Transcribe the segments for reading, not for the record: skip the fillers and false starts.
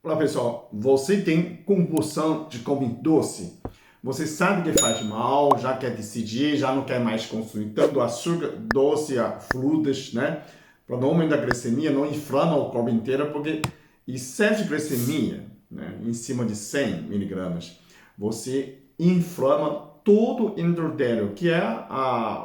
Olá pessoal, você tem compulsão de comer doce? Você sabe que faz mal, já quer decidir, já não quer mais consumir tanto açúcar, doce, frutas, né? Para não aumentar a glicemia, não inflama o corpo inteiro, porque excesso de glicemia, né, em cima de 100 miligramas, você inflama todo o endotélio, que é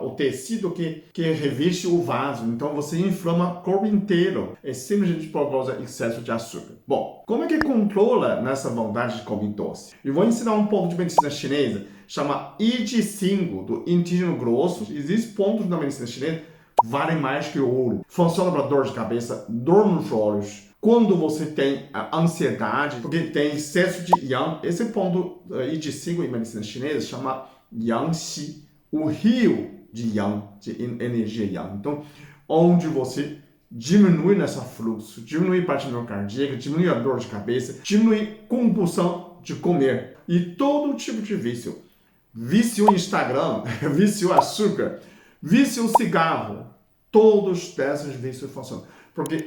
o tecido que reveste o vaso. Então você inflama o corpo inteiro. É simplesmente por causa do excesso de açúcar. Bom, como é que controla nessa vontade de comer doce? Eu vou ensinar um pouco de medicina chinesa, chama I Ching, do intestino grosso. Existem pontos na medicina chinesa valem mais que ouro. Funciona para dor de cabeça, dor nos olhos. Quando você tem ansiedade, porque tem excesso de yang, esse ponto I Ching em medicina chinesa chama Yangxi, o rio de Yang, de energia Yang. Então, onde você diminui nesse fluxo, diminui batimento cardíaco, diminui a dor de cabeça, diminui compulsão de comer e todo tipo de vício. Vício Instagram, vício açúcar, vício cigarro, todos esses vícios funcionam. Porque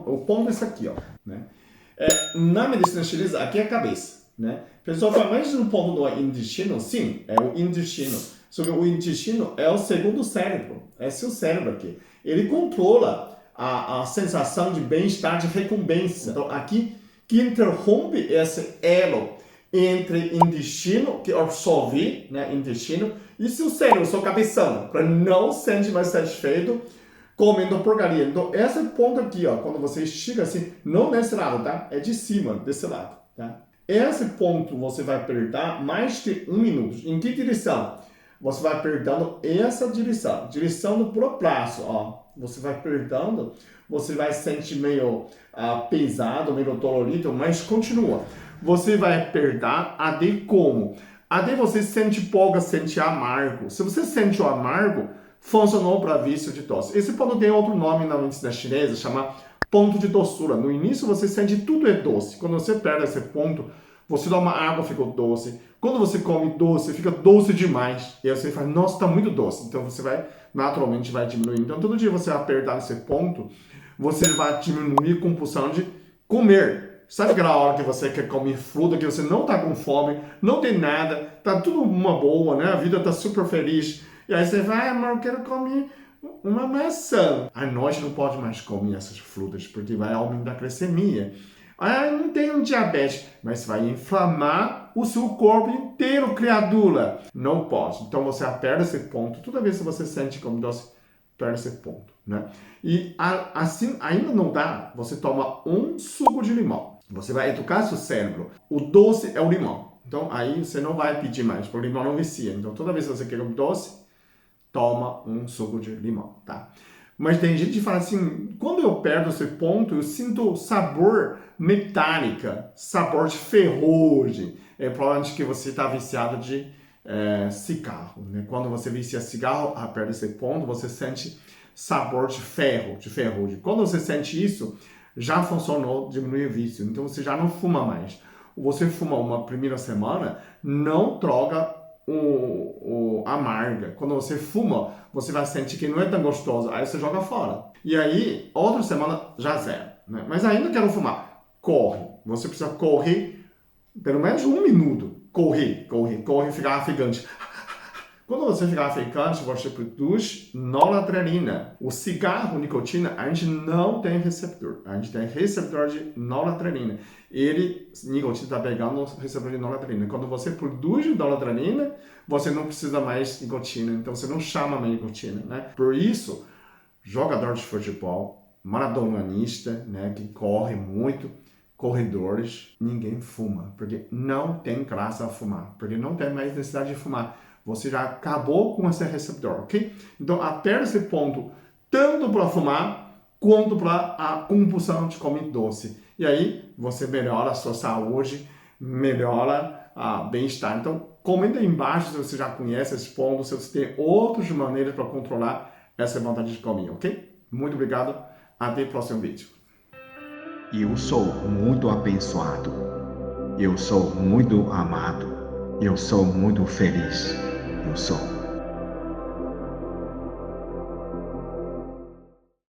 o ponto é esse aqui, ó, né? Na medicina chinesa, aqui é a cabeça, né? O pessoal fala, mas no ponto do intestino, sim, é o intestino. Só que o intestino é o segundo cérebro, é seu cérebro aqui. Ele controla a sensação de bem-estar, de recompensa. Então, aqui, que interrompe esse elo entre intestino, que absorve, né, intestino, e seu cérebro, seu cabeção, para não se sentir mais satisfeito comendo porcaria. Então, esse ponto aqui, ó, quando você estica assim, não desse lado, tá? É de cima, desse lado, tá? Esse ponto você vai apertar mais de 1 minuto. Em que direção? Você vai apertando essa direção, direção do proplácio, ó. Você vai apertando, você vai sentir meio pesado, meio dolorido, mas continua. Você vai apertar até como? Até você sente pouco, sente amargo. Se você sente o amargo, funcionou para vício de tosse. Esse ponto tem outro nome na medicina chinesa, chama ponto de doçura. No início você sente tudo é doce. Quando você perde esse ponto, você toma água, fica doce. Quando você come doce, fica doce demais. E aí você fala, nossa, está muito doce. Então você vai, naturalmente, vai diminuir. Então todo dia você apertar esse ponto, você vai diminuir a compulsão de comer. Sabe aquela hora que você quer comer fruta, que você não está com fome, não tem nada, tá tudo uma boa, né? A vida tá super feliz. E aí você vai, amor, eu quero comer uma maçã. À noite não pode mais comer essas frutas, porque vai aumentar a glicemia. Ah, não tenho diabetes, mas vai inflamar o seu corpo inteiro, criatura. Não pode. Então você aperta esse ponto. Toda vez que você sente como doce, aperta esse ponto, né? E assim, ainda não dá, você toma um suco de limão. Você vai educar seu cérebro. O doce é o limão. Então aí você não vai pedir mais, porque o limão não vicia. Então toda vez que você quer um doce, toma um suco de limão, tá? Mas tem gente que fala assim, quando eu perdo esse ponto, eu sinto sabor metálica, sabor de ferrugem. É provavelmente que você está viciado de cigarro, né? Quando você vicia cigarro, perde esse ponto, você sente sabor de ferro, de ferrugem. Quando você sente isso, já funcionou diminuir o vício. Então você já não fuma mais. Você fuma uma primeira semana, não troca amarga. Quando você fuma, você vai sentir que não é tão gostoso. Aí você joga fora. E aí, outra semana, já zero. Né? Mas ainda quero fumar. Corre. Você precisa correr pelo menos 1 minuto. Correr, ficar ofegante. Quando você ficar ofegante, você produz noradrenalina. O cigarro, nicotina, a gente não tem receptor. A gente tem receptor de noradrenalina. Nicotina está pegando o receptor de noradrenalina. Quando você produz noradrenalina, você não precisa mais nicotina. Então você não chama mais nicotina, né? Por isso, jogador de futebol, maratonista, né, que corre muito, corredores, ninguém fuma, porque não tem graça a fumar, porque não tem mais necessidade de fumar. Você já acabou com esse receptor, ok? Então, até esse ponto, tanto para fumar, quanto para a compulsão de comer doce. E aí, você melhora a sua saúde, melhora a bem-estar. Então, comenta aí embaixo se você já conhece esse ponto, se você tem outras maneiras para controlar essa vontade de comer, ok? Muito obrigado, até o próximo vídeo. Eu sou muito abençoado. Eu sou muito amado. Eu sou muito feliz. Eu sou.